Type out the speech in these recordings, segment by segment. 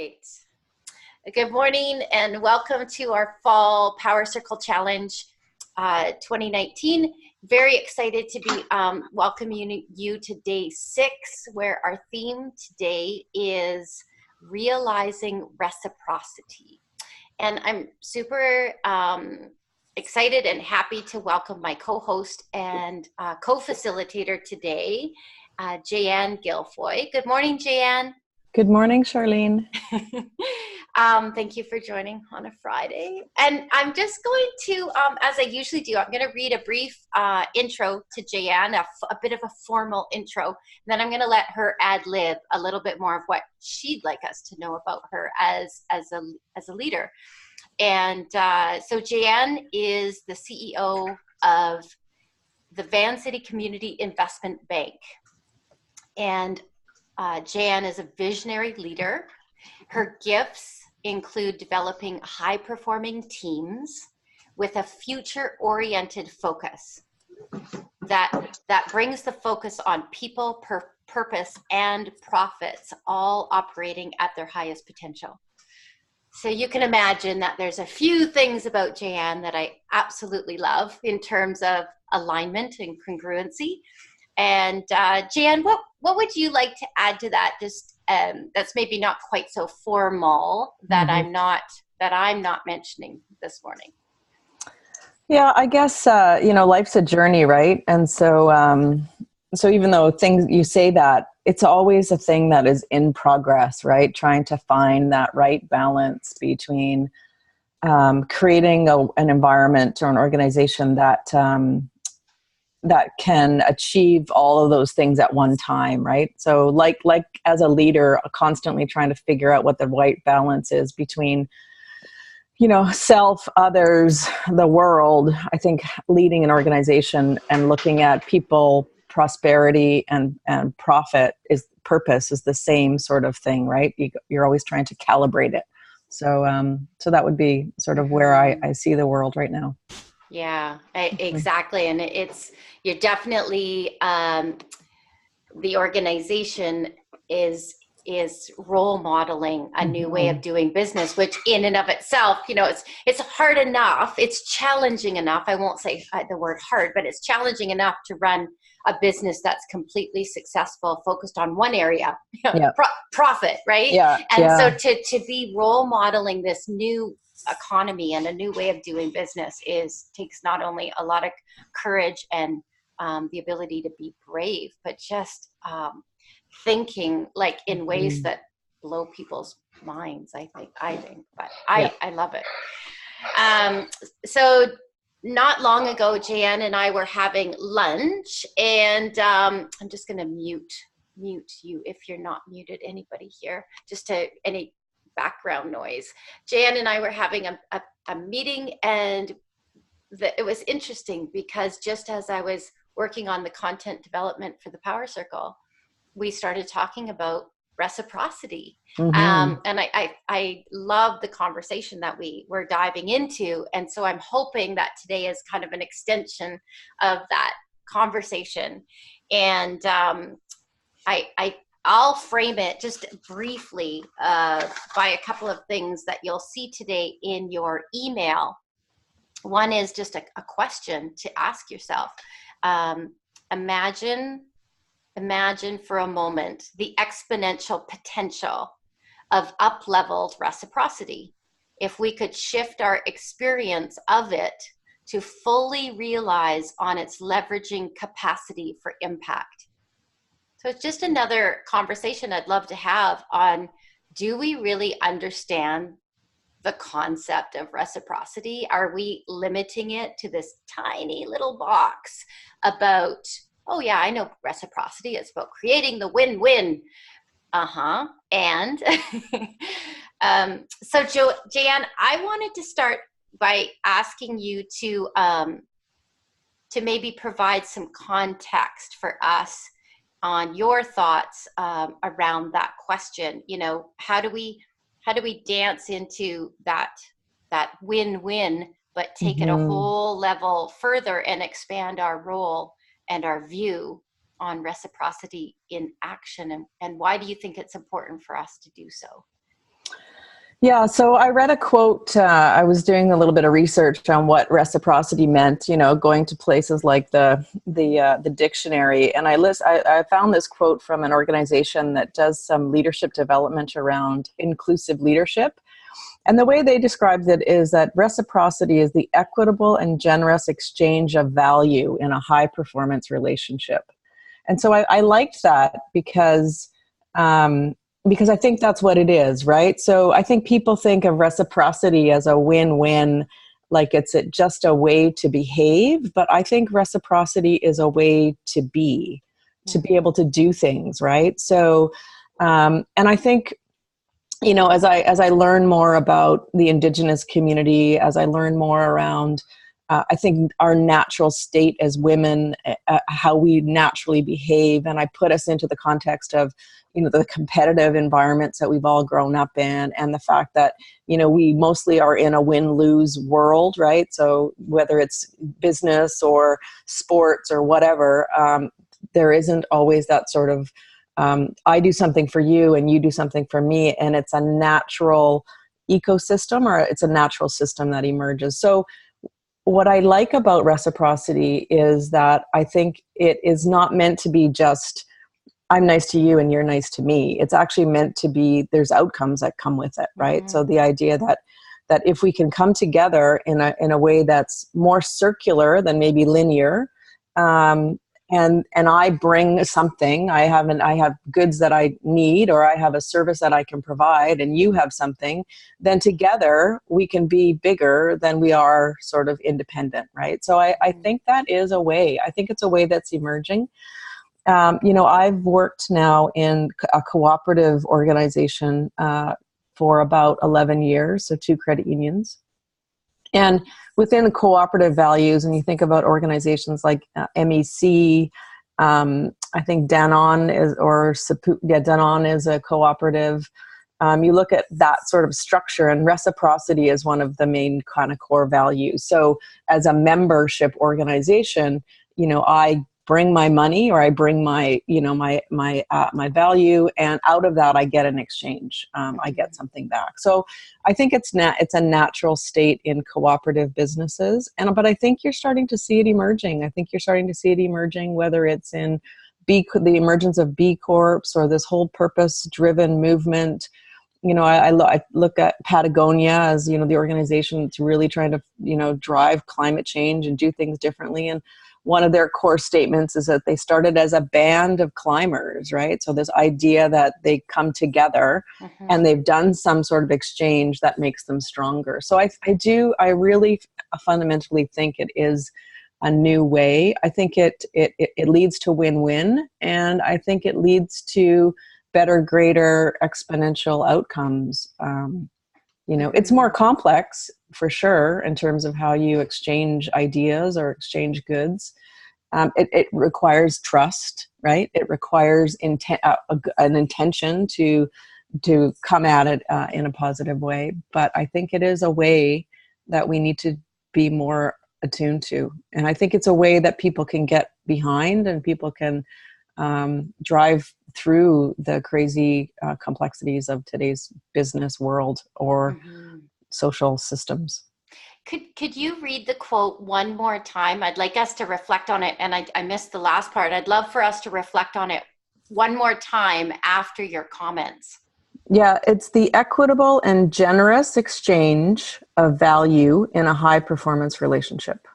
right. Good morning and welcome to our fall PowHErcircle Challenge 2019. Very excited to be welcoming you to day 6, where our theme today is realizing reciprocity. And I'm super excited and happy to welcome my co-host and co-facilitator today, Jayanne Gilfoy. Good morning, Jayanne. Good morning, Charlene. Thank you for joining on a Friday. And I'm just going to, as I usually do, I'm going to read a brief intro to Jayanne, a bit of a formal intro. And then I'm going to let her ad-lib a little bit more of what she'd like us to know about her as a leader. And so Jayanne is the CEO of the Van City Community Investment Bank. And Jayanne is a visionary leader. Her gifts include developing high-performing teams with a future-oriented focus that brings the focus on people, purpose, and profits, all operating at their highest potential. So you can imagine that there's a few things about Jayanne that I absolutely love in terms of alignment and congruency. And Jayanne, what would you like to add to that? Just that's maybe not quite so formal that I'm not mentioning this morning. Yeah, I guess life's a journey, right? And so so even though things you say that, it's always a thing that is in progress, right? Trying to find that right balance between creating an environment or an organization that can achieve all of those things at one time, right? So like as a leader, constantly trying to figure out what the right balance is between, self, others, the world. I think leading an organization and looking at people, prosperity, and purpose is the same sort of thing, right? You're always trying to calibrate it. So that would be sort of where I see the world right now. Yeah, exactly. And you're definitely, the organization is role modeling a new way of doing business, which in and of itself, it's hard enough. It's challenging enough. I won't say the word hard, but it's challenging enough to run a business that's completely successful, focused on one area, profit, right? Yeah. And so to be role modeling this new economy and a new way of doing business takes not only a lot of courage and the ability to be brave, but just thinking like in ways that blow people's minds. I think, but I love it. So not long ago, Jayanne and I were having lunch, and I'm just going to mute you if you're not muted. Anybody here? Just to any background noise. Jayanne and I were having a meeting, and it was interesting because just as I was working on the content development for the PowHErcircle, we started talking about reciprocity. And I love the conversation that we were diving into. And so I'm hoping that today is kind of an extension of that conversation. And I'll frame it just briefly by a couple of things that you'll see today in your email. One is just a question to ask yourself. Imagine for a moment the exponential potential of up-leveled reciprocity. If we could shift our experience of it to fully realize on its leveraging capacity for impact. So it's just another conversation I'd love to have on, do we really understand the concept of reciprocity? Are we limiting it to this tiny little box about, oh yeah, I know reciprocity, it's about creating the win-win. And so Jayanne, I wanted to start by asking you to maybe provide some context for us on your thoughts around that question. How do we dance into that win-win, but take it a whole level further and expand our role and our view on reciprocity in action? And why do you think it's important for us to do so? Yeah, so I read a quote. I was doing a little bit of research on what reciprocity meant. Going to places like the dictionary, and I found this quote from an organization that does some leadership development around inclusive leadership. And the way they described it is that reciprocity is the equitable and generous exchange of value in a high performance relationship. And so I liked that because I think that's what it is, right? So I think people think of reciprocity as a win-win, like it's just a way to behave. But I think reciprocity is a way to be able to do things, right? So, and I think, as I learn more about the Indigenous community, as I learn more around, I think our natural state as women, how we naturally behave, and I put us into the context of, the competitive environments that we've all grown up in, and the fact that, we mostly are in a win-lose world, right? So whether it's business or sports or whatever, there isn't always that sort of I do something for you and you do something for me, and it's a natural ecosystem, or it's a natural system that emerges. So what I like about reciprocity is that I think it is not meant to be just I'm nice to you and you're nice to me. It's actually meant to be, there's outcomes that come with it, right? So the idea that if we can come together in a way that's more circular than maybe linear, and I bring something, I have goods that I need, or I have a service that I can provide, and you have something, then together we can be bigger than we are sort of independent, right? So I think that is a way. I think it's a way that's emerging. I've worked now in a cooperative organization for about 11 years, so 2 credit unions. And within the cooperative values, and you think about organizations like MEC, I think Danone is a cooperative. You look at that sort of structure, and reciprocity is one of the main kind of core values. So as a membership organization, I bring my money, or I bring my my value, and out of that I get an exchange. I get something back. So I think it's a natural state in cooperative businesses, but I think you're starting to see it emerging. I think you're starting to see it emerging, whether it's in the emergence of B Corps, or this whole purpose-driven movement. I look at Patagonia as, the organization that's really trying to, drive climate change and do things differently. And one of their core statements is that they started as a band of climbers, right? So this idea that they come together and they've done some sort of exchange that makes them stronger. So I really fundamentally think it is a new way. I think it leads to win-win, and I think it leads to better, greater, exponential outcomes. It's more complex for sure in terms of how you exchange ideas or exchange goods. It requires trust, right? It requires an intention to come at it in a positive way. But I think it is a way that we need to be more attuned to, and I think it's a way that people can get behind, and people can drive through the crazy complexities of today's business world or social systems. Could you read the quote one more time? I'd like us to reflect on it, and I missed the last part. I'd love for us to reflect on it one more time after your comments. Yeah, it's the equitable and generous exchange of value in a high performance relationship.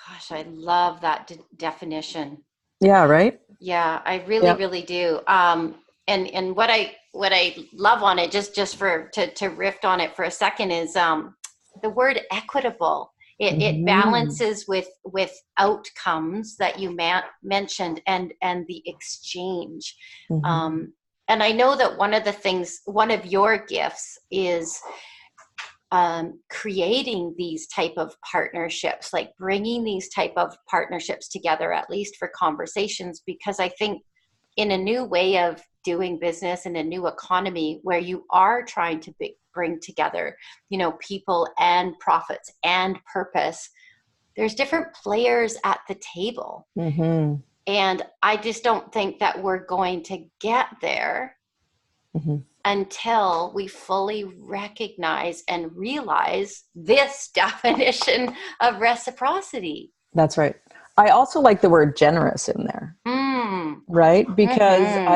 Gosh, I love that definition. Yeah, right? Yeah, I really do. And what I love on it, just to riff on it for a second, is the word equitable. It balances with outcomes that you mentioned, and the exchange. And I know that one of your gifts is creating these type of partnerships, like bringing these type of partnerships together, at least for conversations, because I think in a new way of doing business, in a new economy where you are trying to bring together, people and profits and purpose, there's different players at the table. And I just don't think that we're going to get there Mm-hmm. until we fully recognize and realize this definition of reciprocity. That's right. I also like the word generous in there, right? Because Mm-hmm.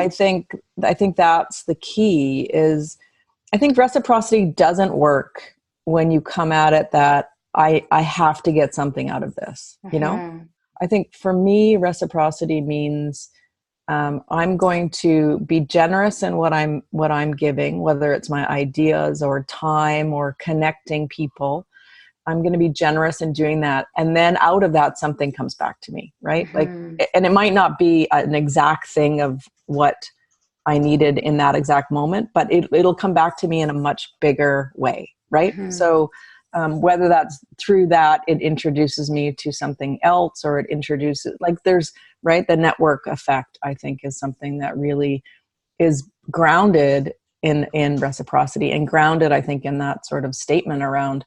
I think that's the key is I think reciprocity doesn't work when you come at it that I have to get something out of this, you know? Mm-hmm. I think for me, reciprocity means I'm going to be generous in what I'm giving, whether it's my ideas or time or connecting people. I'm going to be generous in doing that. And then out of that, something comes back to me, right? Like, Mm-hmm. and it might not be an exact thing of what I needed in that exact moment, but it'll come back to me in a much bigger way, right? Mm-hmm. So whether that's through that, it introduces me to something else, or it introduces, like, there's, right, the network effect, I think, is something that really is grounded in reciprocity, and grounded, I think, in that sort of statement around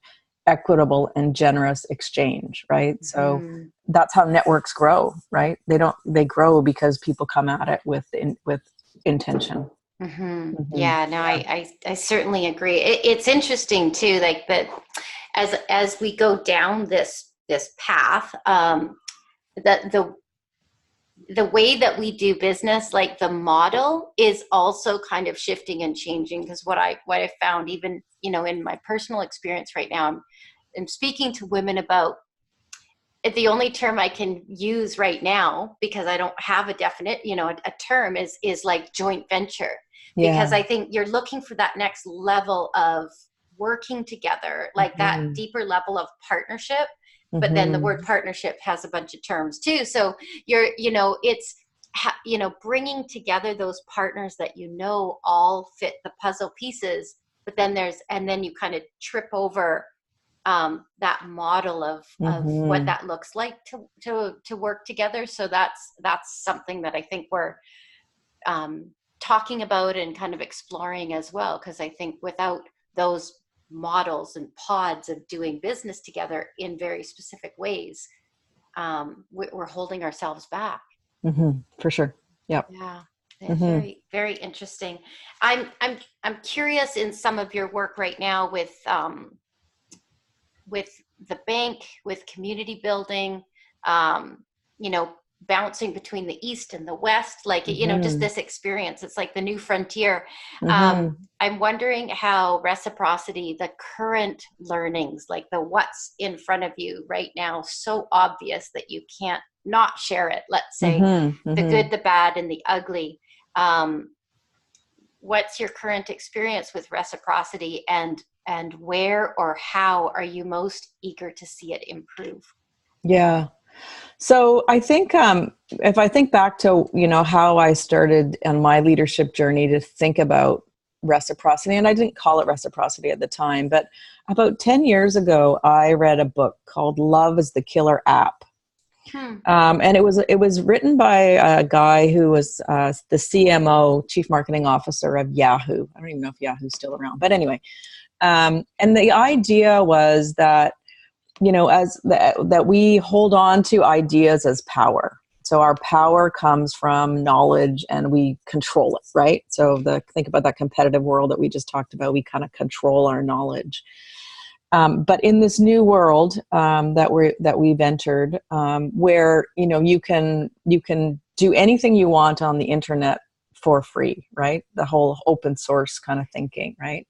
equitable and generous exchange, right? So Mm-hmm. that's how networks grow, right? They grow because people come at it with intention. Mm-hmm. Mm-hmm. Yeah, no, Yeah. I certainly agree. It's interesting too, like that as we go down this path, the the way that we do business, like the model is also kind of shifting and changing. Because what I found, even in my personal experience right now, I'm speaking to women about the only term I can use right now, because I don't have a definite, a term is like joint venture, because Yeah. I think you're looking for that next level of working together, like that Mm-hmm. deeper level of partnership. But then the Mm-hmm. word partnership has a bunch of terms too. So it's, bringing together those partners that all fit the puzzle pieces. But then then you kind of trip over that model of what Mm-hmm. that looks like to work together. So that's something that I think we're um, talking about and kind of exploring as well, because I think without those models and pods of doing business together in very specific ways, we're holding ourselves back. Mm-hmm. For sure. Yep. Yeah. Yeah, Mm-hmm. very, very interesting. I'm curious in some of your work right now with the bank, with community building, um, you know, bouncing between the East and the West, like, just Mm-hmm. this experience. It's like the new frontier. Mm-hmm. I'm wondering how reciprocity, the current learnings, like the what's in front of you right now, so obvious that you can't not share it. Let's say Mm-hmm. the Mm-hmm. good, the bad, and the ugly. Um, what's your current experience with reciprocity, and where or how are you most eager to see it improve? Yeah. So I think if I think back to how I started on my leadership journey to think about reciprocity, and I didn't call it reciprocity at the time, but about 10 years ago, I read a book called "Love is the Killer App," Hmm. and it was written by a guy who was the CMO, Chief Marketing Officer of Yahoo. I don't even know if Yahoo's still around, but anyway, and the idea was that that we hold on to ideas as power. So our power comes from knowledge and we control it, right? So think about that competitive world that we just talked about. We kind of control our knowledge. But in this new world that we've entered, where you can do anything you want on the internet for free, right? The whole open source kind of thinking, right?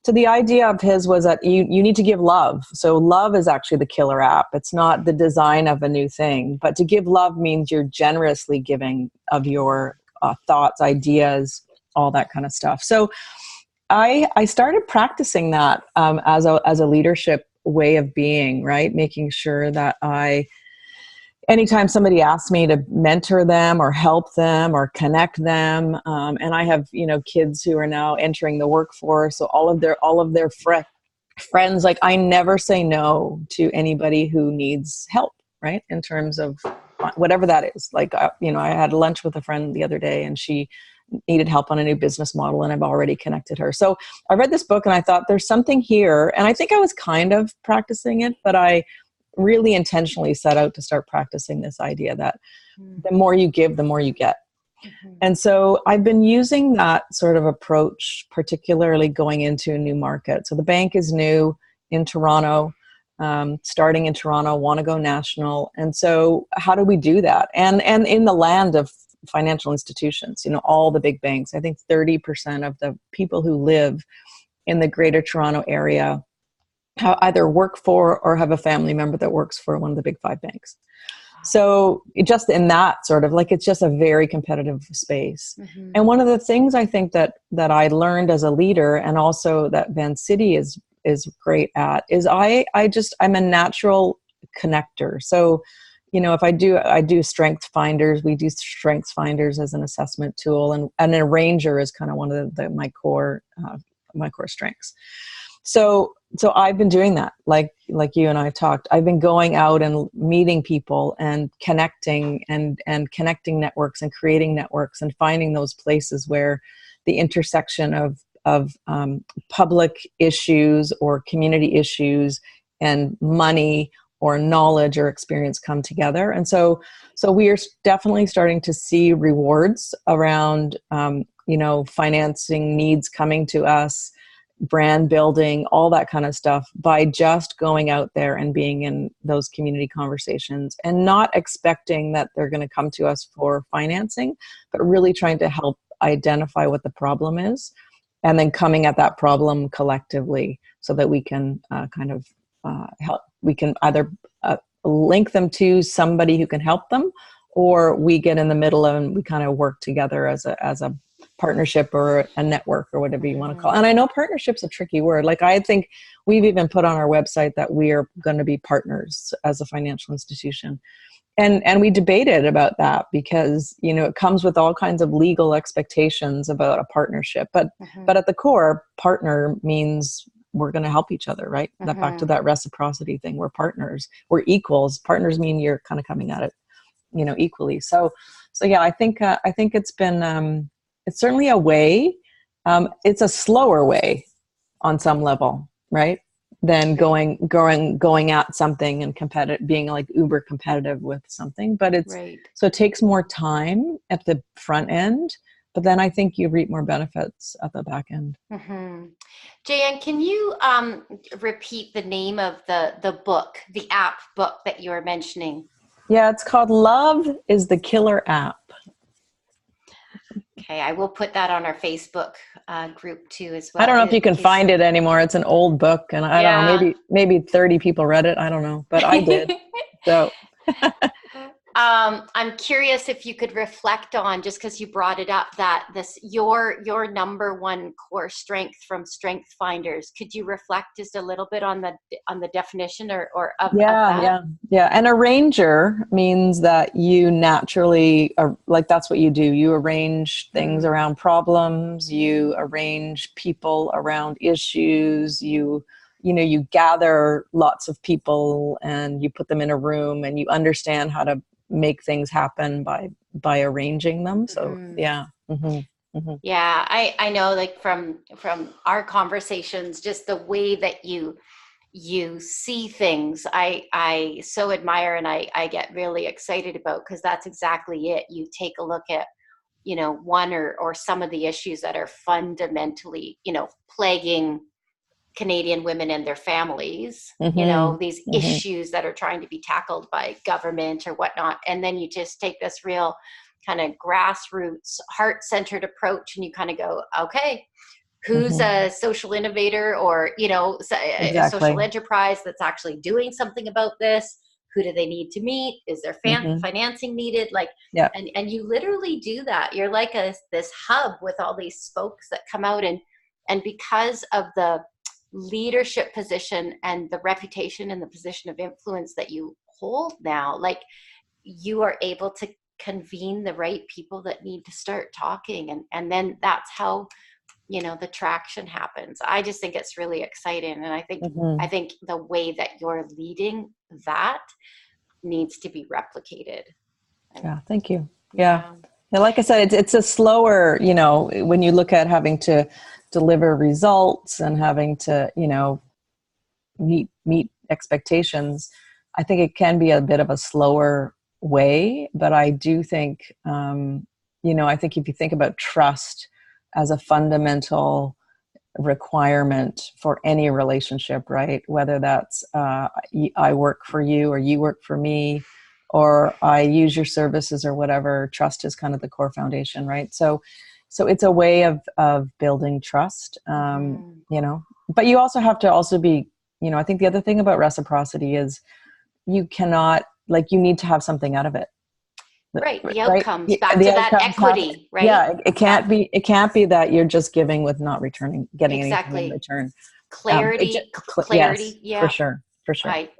So the idea of his was that you need to give love. So love is actually the killer app. It's not the design of a new thing, but to give love means you're generously giving of your thoughts, ideas, all that kind of stuff. So I started practicing that as a leadership way of being, right? Making sure that anytime somebody asks me to mentor them or help them or connect them, and I have kids who are now entering the workforce, so all of their friends, like, I never say no to anybody who needs help, right? In terms of whatever that is. Like, I had lunch with a friend the other day, and she needed help on a new business model, and I've already connected her. So I read this book and I thought there's something here, and I think I was kind of practicing it, but I really intentionally set out to start practicing this idea that Hmm. the more you give, the more you get. Mhm. And so I've been using that sort of approach, particularly going into a new market. So the bank is new in Toronto, starting in Toronto, want to go national. And so how do we do that? And in the land of financial institutions, you know, all the big banks, I think 30% of the people who live in the Greater Toronto area either work for or have a family member that works for one of the big five banks. So just in that sort of like, it's just a very competitive space. Mhm. And one of the things I think that I learned as a leader, and also that Van City is great at, is I'm a natural connector. So, you know, if I do strength finders, we do strengths finders as an assessment tool, and an arranger is kind of one of my core strengths. So I've been doing that, like you and I have talked. I've been going out and meeting people and connecting and connecting networks and creating networks and finding those places where the intersection of public issues or community issues and money or knowledge or experience come together. And so we are definitely starting to see rewards around financing needs coming to us, brand building, all that kind of stuff, by just going out there and being in those community conversations and not expecting that they're going to come to us for financing, but really trying to help identify what the problem is and then coming at that problem collectively so that we can help. We can either link them to somebody who can help them, or we get in the middle and we kind of work together as a partnership or a network or whatever you want to call it. And I know partnership's a tricky word. Like, I think we've even put on our website that we are going to be partners as a financial institution. And we debated about that because, you know, it comes with all kinds of legal expectations about a partnership. But at the core, partner means we're going to help each other, right? That back to that reciprocity thing. We're partners. We're equals. Partners mean you're kind of coming at it, you know, equally. So yeah, I think it's been it's certainly a way. It's a slower way on some level, right? Than going at something and being like uber competitive with something. But so it takes more time at the front end, but then I think you reap more benefits at the back end. Mm-hmm. Jan, can you repeat the name of the book, the app book that you were mentioning? Yeah, it's called Love is the Killer App. Okay, I will put that on our Facebook group too as well. I don't know if you can find it anymore. It's an old book, and I don't know, maybe 30 people read it. I don't know, but I did. So I'm curious if you could reflect on, just because you brought it up, that your number one core strength from Strength Finders. Could you reflect just a little bit on the definition or of that? Yeah. And arranger means that you naturally like, that's what you do. You arrange things around problems. You arrange people around issues. You gather lots of people and you put them in a room and you understand how to make things happen by arranging them. So yeah. Yeah, I know, like from our conversations, just the way that you see things, I so admire, and I get really excited about, because that's exactly it. You take a look at, you know, one or some of the issues that are fundamentally, you know, plaguing Canadian women and their families, you know, these issues that are trying to be tackled by government or whatnot. And then you just take this real kind of grassroots, heart-centered approach, and you kind of go, okay, who's a social innovator, or, you know, a social enterprise that's actually doing something about this? Who do they need to meet? Is there financing needed? Like, and you literally do that. You're like this hub with all these spokes that come out, and because of the leadership position and the reputation and the position of influence that you hold now, like, you are able to convene the right people that need to start talking, and then that's how, you know, the traction happens. I just think it's really exciting, and I think the way that you're leading that needs to be replicated. Yeah, thank you. Yeah, like I said, it's a slower, you know, when you look at having to deliver results and having to, you know, meet expectations. I think it can be a bit of a slower way, but I do think I think if you think about trust as a fundamental requirement for any relationship, right? Whether that's I work for you or you work for me, or I use your services or whatever, trust is kind of the core foundation, right? So it's a way of building trust, but you also have to also be, I think the other thing about reciprocity is you cannot, like, you need to have something out of it. Right. The Right. outcomes, back The to that outcomes have, equity, right? yeah, it can't be that you're just giving with not getting anything in Exactly. return. Clarity, Yes, clarity. for Yeah. sure. For sure. I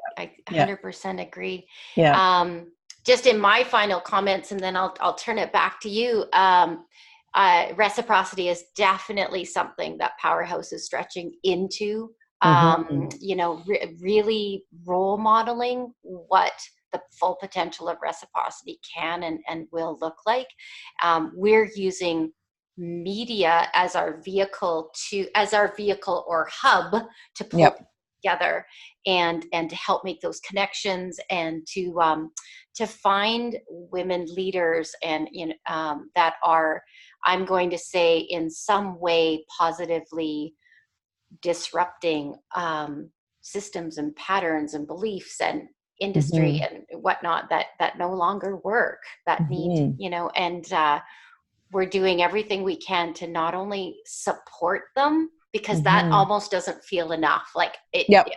Yeah. 100% agree. Yeah. Just in my final comments, and then I'll turn it back to you. Reciprocity is definitely something that Powerhouse is stretching into. Mm-hmm. Really role modeling what the full potential of reciprocity can and will look like. We're using media as our vehicle or hub to pull Yep. together and to help make those connections, and to find women leaders and that are, I'm going to say, in some way positively disrupting systems and patterns and beliefs and industry Mm-hmm. and whatnot that no longer work, that need, Mm-hmm. and we're doing everything we can to not only support them, because that Mm-hmm. almost doesn't feel enough, like Yep.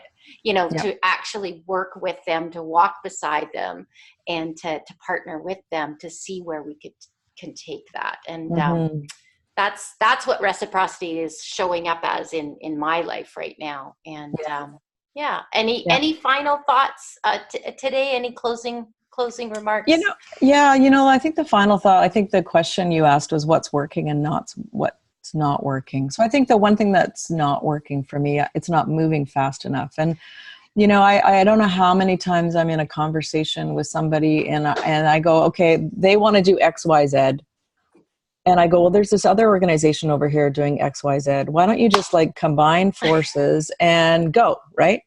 Yep. to actually work with them, to walk beside them, and to partner with them to see where we can take that. And Mm-hmm. that's what reciprocity is showing up as in my life right now. And Yeah. yeah, Yeah. any final thoughts today? Any closing You remarks? know, I think the final thought, I think the question you asked was what's working and not what's not working. So I think the one thing that's not working for me, it's not moving fast enough. And, I don't know how many times I'm in a conversation with somebody and I go, okay, they want to do X, Y, Z. And I go, well, there's this other organization over here doing X, Y, Z. Why don't you just like combine forces and go, right?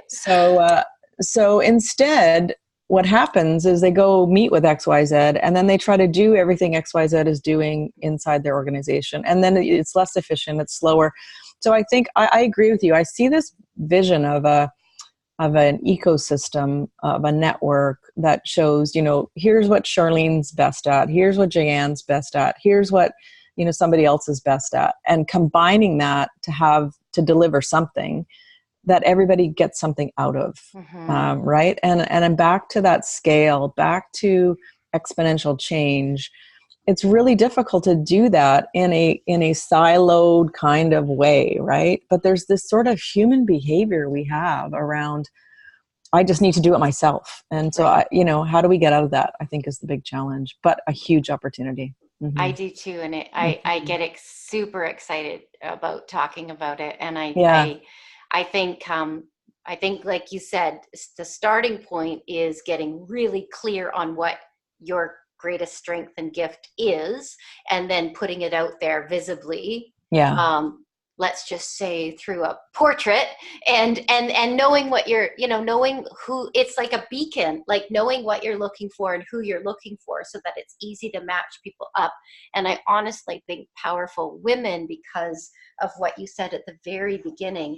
So instead, what happens is they go meet with XYZ and then they try to do everything XYZ is doing inside their organization. And then it's less efficient, it's slower. So I think I agree with you. I see this vision of an ecosystem, of a network that shows, here's what Charlene's best at, here's what Jayan's best at, here's what, somebody else is best at, and combining that to deliver something that everybody gets something out of, right? And I'm back to that scale, back to exponential change. It's really difficult to do that in a siloed kind of way, right? But there's this sort of human behavior we have around, I just need to do it myself. And so, Right. how do we get out of that? I think is the big challenge, but a huge opportunity. Mm-hmm. I do too, and I get super excited about talking about it, and Yeah. I think like you said, the starting point is getting really clear on what your greatest strength and gift is, and then putting it out there visibly. Yeah. Let's just say through a portrait, and knowing what you're, knowing who, it's like a beacon, like knowing what you're looking for and who you're looking for, so that it's easy to match people up. And I honestly think powerful women, because of what you said at the very beginning,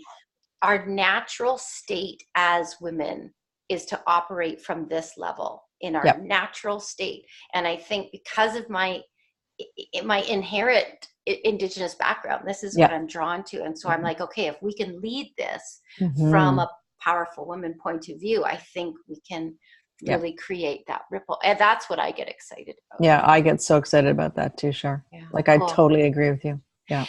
our natural state as women is to operate from this level, in our natural state. And I think because of my inherent Indigenous background, this is what I'm drawn to. And so I'm like, okay, if we can lead this from a powerful woman point of view, I think we can really create that ripple. And that's what I get excited about. Yeah, I get so excited about that too, Char. Yeah, like, cool. I totally agree with you. Yeah.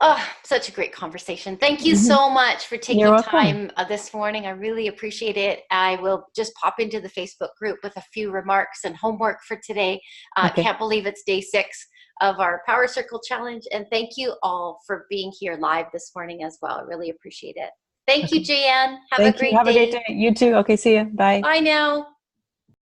Oh, such a great conversation. Thank you so much for taking time this morning. I really appreciate it. I will just pop into the Facebook group with a few remarks and homework for today. Can't believe it's day 6 of our Power Circle Challenge. And thank you all for being here live this morning as well. I really appreciate it. Thank you, Jayan. Have a great day. You too. Okay, see you. Bye. Bye now.